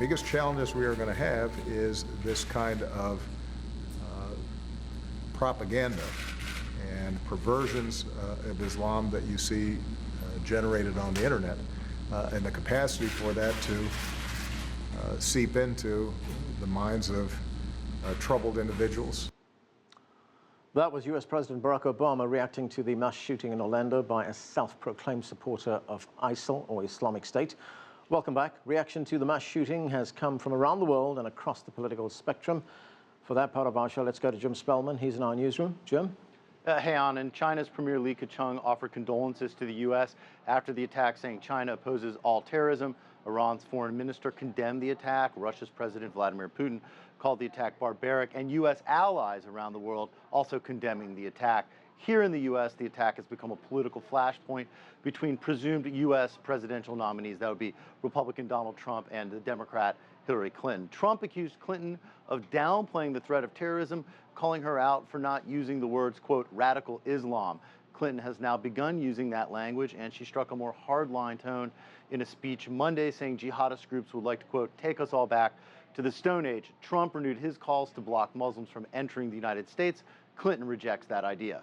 biggest challenges we are going to have is this kind of propaganda and perversions of Islam that you see generated on the internet, and the capacity for that to seep into the minds of troubled individuals. That was US President Barack Obama reacting to the mass shooting in Orlando by a self-proclaimed supporter of ISIL, or Islamic State. Welcome back. Reaction to the mass shooting has come from around the world and across the political spectrum. For that part of our show, let's go to Jim Spellman. He's in our newsroom. Jim? Hey, Anand. China's Premier Li Keqiang offered condolences to the U.S. after the attack, saying China opposes all terrorism. Iran's foreign minister condemned the attack. Russia's President Vladimir Putin called the attack barbaric, and U.S. allies around the world also condemning the attack. Here in the U.S., the attack has become a political flashpoint between presumed U.S. presidential nominees. That would be Republican Donald Trump and the Democrat Hillary Clinton. Trump accused Clinton of downplaying the threat of terrorism, calling her out for not using the words, quote, radical Islam. Clinton has now begun using that language, and she struck a more hardline tone in a speech Monday, saying jihadist groups would like to, quote, take us all back to the Stone Age. Trump renewed his calls to block Muslims from entering the United States. Clinton rejects that idea.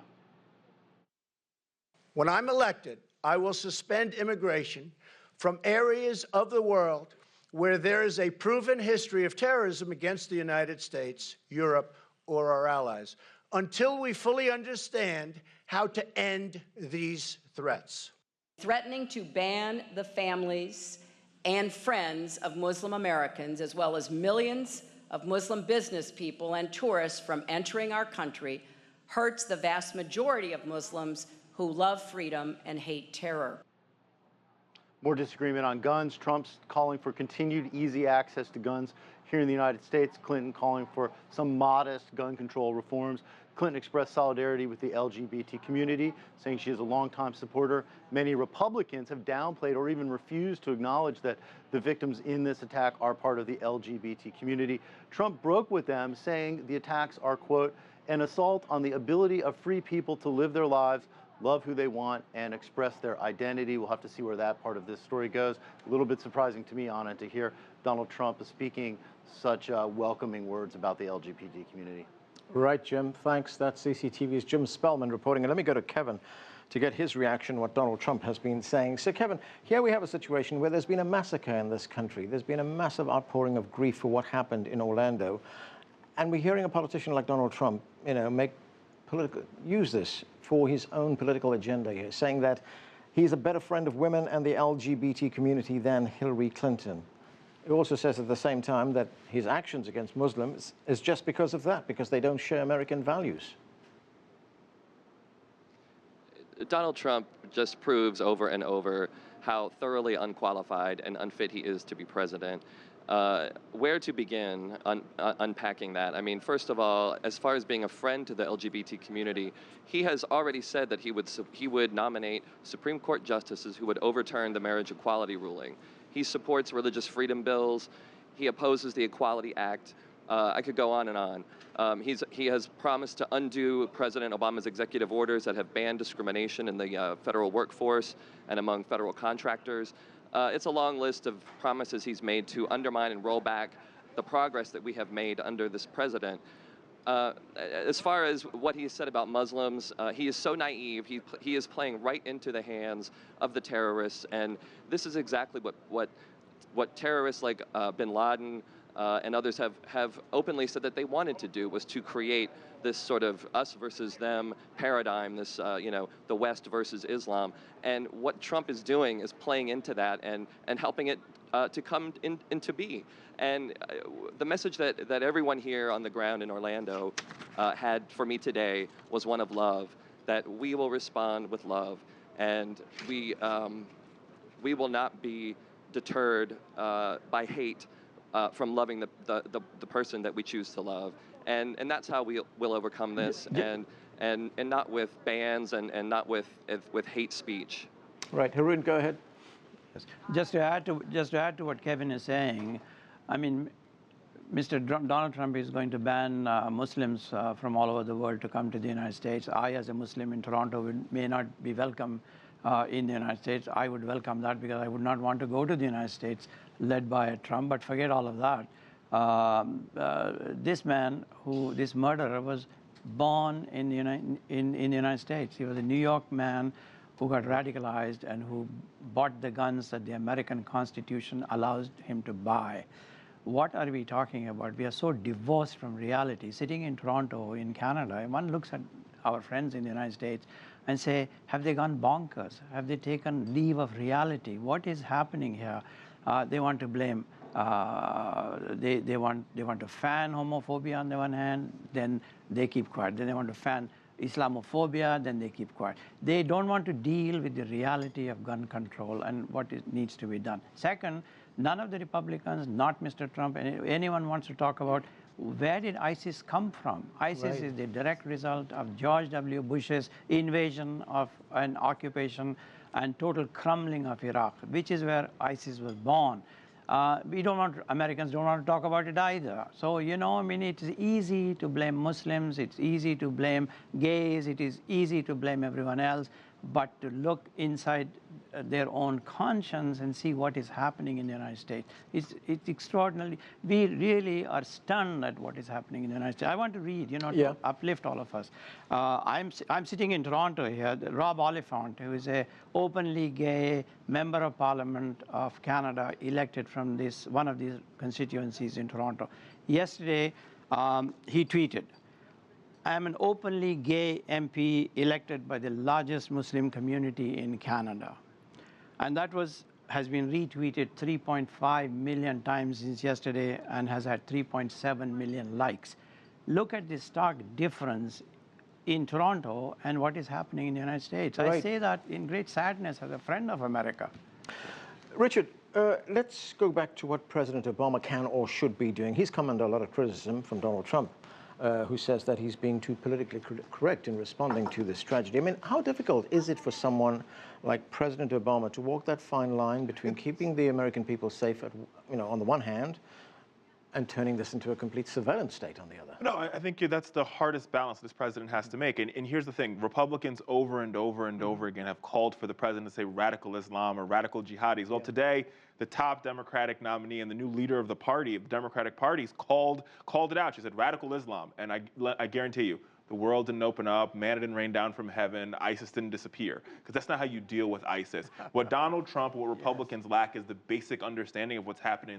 When I'm elected, I will suspend immigration from areas of the world where there is a proven history of terrorism against the United States, Europe, or our allies, until we fully understand how to end these threats. Threatening to ban the families and friends of Muslim Americans, as well as millions of Muslim business people and tourists from entering our country, hurts the vast majority of Muslims who love freedom and hate terror. More disagreement on guns. Trump's calling for continued easy access to guns here in the United States. Clinton calling for some modest gun control reforms. Clinton expressed solidarity with the LGBT community, saying she is a longtime supporter. Many Republicans have downplayed or even refused to acknowledge that the victims in this attack are part of the LGBT community. Trump broke with them, saying the attacks are, quote, an assault on the ability of free people to live their lives, love who they want, and express their identity. We'll have to see where that part of this story goes. A little bit surprising to me, Anna, to hear Donald Trump speaking such welcoming words about the LGBT community. Right, Jim. Thanks. That's CCTV's Jim Spellman reporting. And let me go to Kevin to get his reaction, what Donald Trump has been saying. So, Kevin, here we have a situation where there's been a massacre in this country. There's been a massive outpouring of grief for what happened in Orlando. And we're hearing a politician like Donald Trump, use this for his own political agenda here, saying that he's a better friend of women and the LGBT community than Hillary Clinton. He also says at the same time that his actions against Muslims is just because of that, because they don't share American values. Donald Trump just proves over and over how thoroughly unqualified and unfit he is to be president. Where to begin unpacking that? I mean, first of all, as far as being a friend to the LGBT community, he has already said that he would nominate Supreme Court justices who would overturn the marriage equality ruling. He supports religious freedom bills. He opposes the Equality Act. I could go on and on. He has promised to undo President Obama's executive orders that have banned discrimination in the federal workforce and among federal contractors. It's a long list of promises he's made to undermine and roll back the progress that we have made under this president. As far as what he said about Muslims, he is so naive. He is playing right into the hands of the terrorists, and this is exactly what terrorists like bin Laden and others have openly said that they wanted to do, was to create this sort of us versus them paradigm, this, the West versus Islam. And what Trump is doing is playing into that and helping it to come into be. And the message that everyone here on the ground in Orlando had for me today was one of love, that we will respond with love, and we will not be deterred by hate from loving the person that we choose to love. And that's how we'll overcome this, and not with bans and not with hate speech. Right, Haroon, go ahead. Just to add to what Kevin is saying, I mean, Mr. Donald Trump is going to ban Muslims from all over the world to come to the United States. I, as a Muslim in Toronto, may not be welcome in the United States. I would welcome that because I would not want to go to the United States led by Trump, but forget all of that. This man, this murderer, was born in the United States. He was a New York man who got radicalized and who bought the guns that the American Constitution allows him to buy. What are we talking about? We are so divorced from reality. Sitting in Toronto, in Canada, one looks at our friends in the United States and say, have they gone bonkers? Have they taken leave of reality? What is happening here? They want to blame, they want to fan homophobia on the one hand, then they keep quiet. Then they want to fan Islamophobia, then they keep quiet. They don't want to deal with the reality of gun control and what needs to be done. Second, none of the Republicans, not Mr. Trump, anyone wants to talk about where did ISIS come from? ISIS is the direct result of George W. Bush's invasion of an occupation and total crumbling of Iraq, which is where ISIS was born. Americans don't want to talk about it either. So, you know, I mean, it's easy to blame Muslims, it's easy to blame gays, it is easy to blame everyone else, but to look inside their own conscience and see what is happening in the United States, it's extraordinary. We really are stunned at what is happening in the United States. I want to read, you know, to uplift all of us. I'm sitting in Toronto here. Rob Oliphant, who is a openly gay member of Parliament of Canada, elected from one of these constituencies in Toronto. Yesterday, he tweeted, I am an openly gay MP elected by the largest Muslim community in Canada. And that has been retweeted 3.5 million times since yesterday and has had 3.7 million likes. Look at the stark difference in Toronto and what is happening in the United States. I say that in great sadness as a friend of America. Richard, let's go back to what President Obama can or should be doing. He's come under a lot of criticism from Donald Trump, who says that he's being too politically correct in responding to this tragedy. I mean, how difficult is it for someone like President Obama to walk that fine line between keeping the American people safe, on the one hand, and turning this into a complete surveillance state on the other? No, I think that's the hardest balance this president has to make. And here's the thing. Republicans over and over and over again have called for the president to say radical Islam or radical jihadis. Well, today, the top Democratic nominee and the new leader of the party, of the Democratic Party, called it out. She said radical Islam. And I guarantee you, the world didn't open up, manna didn't rain down from heaven, ISIS didn't disappear. Because that's not how you deal with ISIS. What Donald Trump, what Republicans lack is the basic understanding of what's happening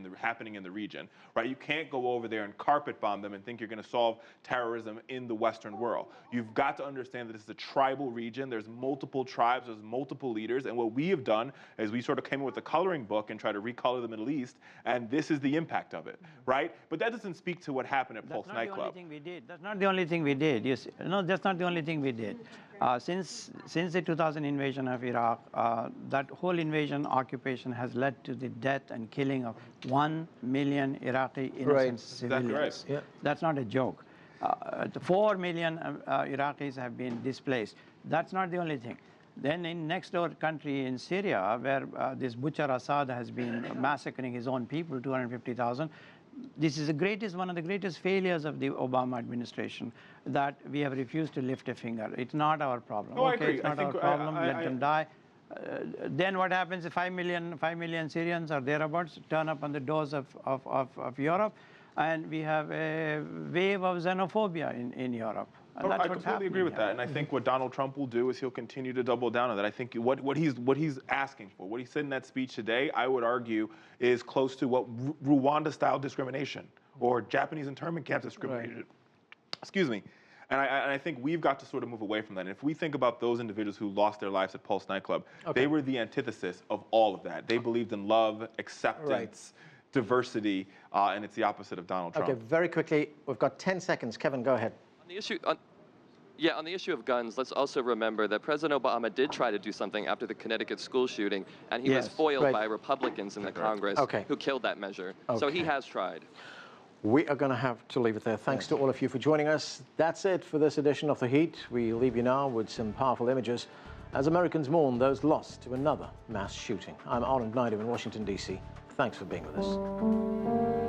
in the region, right? You can't go over there and carpet bomb them and think you're going to solve terrorism in the Western world. You've got to understand that this is a tribal region. There's multiple tribes, there's multiple leaders, and what we have done is we sort of came up with a coloring book and tried to recolor the Middle East, and this is the impact of it, right? But that doesn't speak to what happened at Pulse nightclub. That's not the only thing we did. No, that's not the only thing we did. Since the 2000 invasion of Iraq, that whole invasion occupation has led to the death and killing of 1 million Iraqi innocent civilians. Right. That's not a joke. 4 million Iraqis have been displaced. That's not the only thing. Then in next door country in Syria, where this Bashar Assad has been massacring his own people, 250,000, this is one of the greatest failures of the Obama administration, that we have refused to lift a finger. It's not our problem. No, I agree. It's not our problem. Let them die. Then what happens if 5 million Syrians or thereabouts turn up on the doors of Europe, and we have a wave of xenophobia in Europe? And that's I completely agree with that, and I think what Donald Trump will do is he'll continue to double down on that. I think what he's asking for, what he said in that speech today, I would argue is close to what Rwanda-style discrimination or Japanese internment camps discrimination. Excuse me. And I think we've got to sort of move away from that. And if we think about those individuals who lost their lives at Pulse nightclub, they were the antithesis of all of that. They believed in love, acceptance, diversity, and it's the opposite of Donald Trump. Okay, very quickly, we've got 10 seconds. Kevin, go ahead. On the issue of guns, let's also remember that President Obama did try to do something after the Connecticut school shooting, and he was foiled by Republicans in the Congress who killed that measure. So he has tried. We are going to have to leave it there. Thanks to all of you for joining us. That's it for this edition of The Heat. We leave you now with some powerful images as Americans mourn those lost to another mass shooting. I'm Arnold Naidu in Washington, D.C. Thanks for being with us.